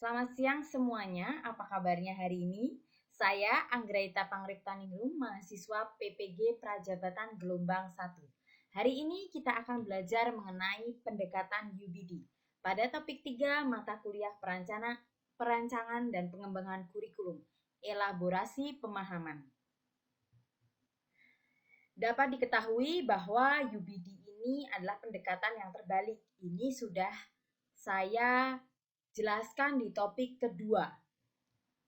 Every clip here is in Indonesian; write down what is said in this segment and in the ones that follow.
Selamat siang semuanya, apa kabarnya hari ini? Saya Anggraita Pangriptaningrum, mahasiswa PPG Prajabatan Gelombang 1. Hari ini kita akan belajar mengenai pendekatan UBD. Pada topik 3 mata kuliah perancangan dan pengembangan kurikulum, elaborasi pemahaman. Dapat diketahui bahwa UBD ini adalah pendekatan yang terbalik. Ini sudah saya jelaskan di topik kedua.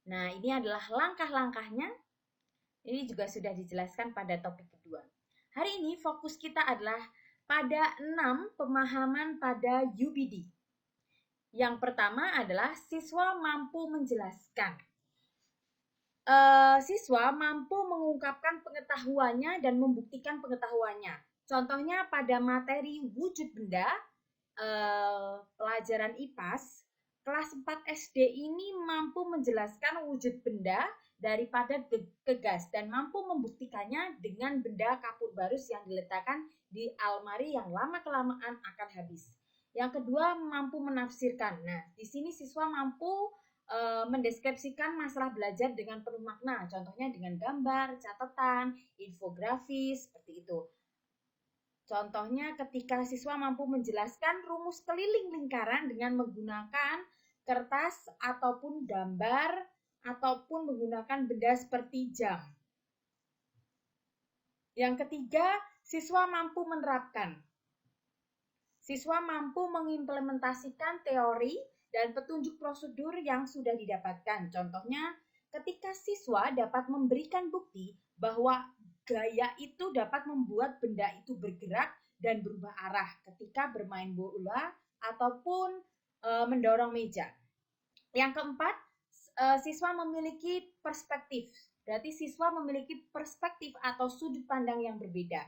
Nah, ini adalah langkah-langkahnya. Ini juga sudah dijelaskan pada topik kedua. Hari ini fokus kita adalah pada 6 pemahaman pada UBD. Yang pertama adalah siswa mampu menjelaskan. Siswa mampu mengungkapkan pengetahuannya dan membuktikan pengetahuannya. Contohnya pada materi wujud benda, pelajaran IPAS, kelas 4 SD ini mampu menjelaskan wujud benda daripada ke gas dan mampu membuktikannya dengan benda kapur barus yang diletakkan di almari yang lama-kelamaan akan habis. Yang kedua, mampu menafsirkan. Nah, di sini siswa mampu mendeskripsikan masalah belajar dengan penuh makna, contohnya dengan gambar, catatan, infografis, seperti itu. Contohnya ketika siswa mampu menjelaskan rumus keliling lingkaran dengan menggunakan kertas ataupun gambar ataupun menggunakan benda seperti jam. Yang ketiga, siswa mampu menerapkan. Siswa mampu mengimplementasikan teori dan petunjuk prosedur yang sudah didapatkan. Contohnya, ketika siswa dapat memberikan bukti bahwa gaya itu dapat membuat benda itu bergerak dan berubah arah ketika bermain bola ataupun mendorong meja. Yang keempat, siswa memiliki perspektif. Berarti siswa memiliki perspektif atau sudut pandang yang berbeda.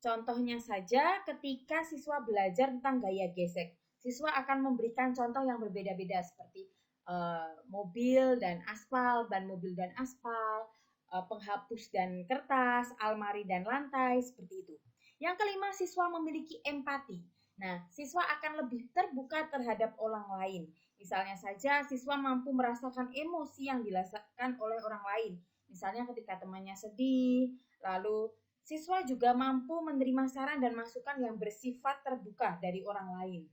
Contohnya saja ketika siswa belajar tentang gaya gesek, siswa akan memberikan contoh yang berbeda-beda seperti mobil dan aspal, ban mobil dan aspal, penghapus dan kertas, almari dan lantai, seperti itu. Yang kelima, siswa memiliki empati. Nah, siswa akan lebih terbuka terhadap orang lain. Misalnya saja, siswa mampu merasakan emosi yang dirasakan oleh orang lain. Misalnya ketika temannya sedih, lalu siswa juga mampu menerima saran dan masukan yang bersifat terbuka dari orang lain.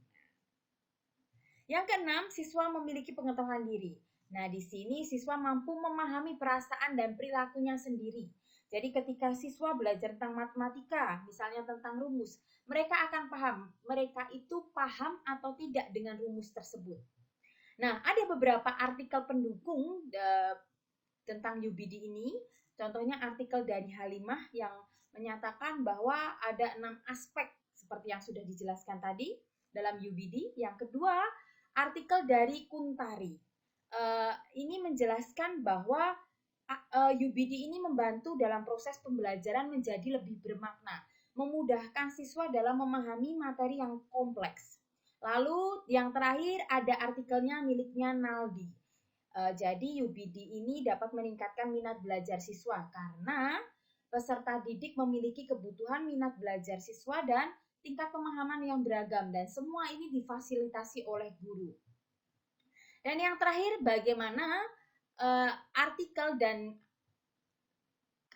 Yang keenam, siswa memiliki pengetahuan diri. Nah, di sini siswa mampu memahami perasaan dan perilakunya sendiri. Jadi ketika siswa belajar tentang matematika, misalnya tentang rumus, mereka akan paham, mereka itu paham atau tidak dengan rumus tersebut. Nah, ada beberapa artikel pendukung tentang UBD ini. Contohnya artikel dari Halimah yang menyatakan bahwa ada 6 aspek seperti yang sudah dijelaskan tadi dalam UBD. Yang kedua, artikel dari Kuntari. Ini menjelaskan bahwa UBD ini membantu dalam proses pembelajaran menjadi lebih bermakna, memudahkan siswa dalam memahami materi yang kompleks. Lalu yang terakhir ada artikelnya miliknya Naldi. Jadi UBD ini dapat meningkatkan minat belajar siswa karena peserta didik memiliki kebutuhan minat belajar siswa dan tingkat pemahaman yang beragam dan semua ini difasilitasi oleh guru. Dan yang terakhir, bagaimana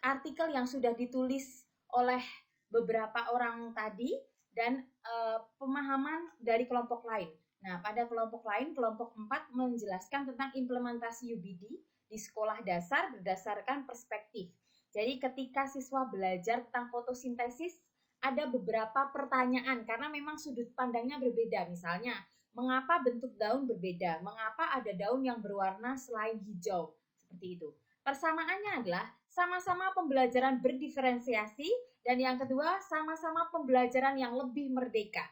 artikel yang sudah ditulis oleh beberapa orang tadi dan pemahaman dari kelompok lain. Nah, pada kelompok lain, kelompok 4 menjelaskan tentang implementasi UBD di sekolah dasar berdasarkan perspektif. Jadi ketika siswa belajar tentang fotosintesis, ada beberapa pertanyaan karena memang sudut pandangnya berbeda. Misalnya, mengapa bentuk daun berbeda? Mengapa ada daun yang berwarna selain hijau? Seperti itu. Persamaannya adalah sama-sama pembelajaran berdiferensiasi dan yang kedua sama-sama pembelajaran yang lebih merdeka.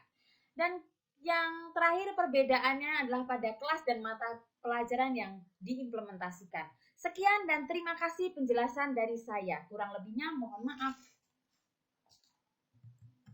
Dan yang terakhir perbedaannya adalah pada kelas dan mata pelajaran yang diimplementasikan. Sekian dan terima kasih penjelasan dari saya. Kurang lebihnya mohon maaf.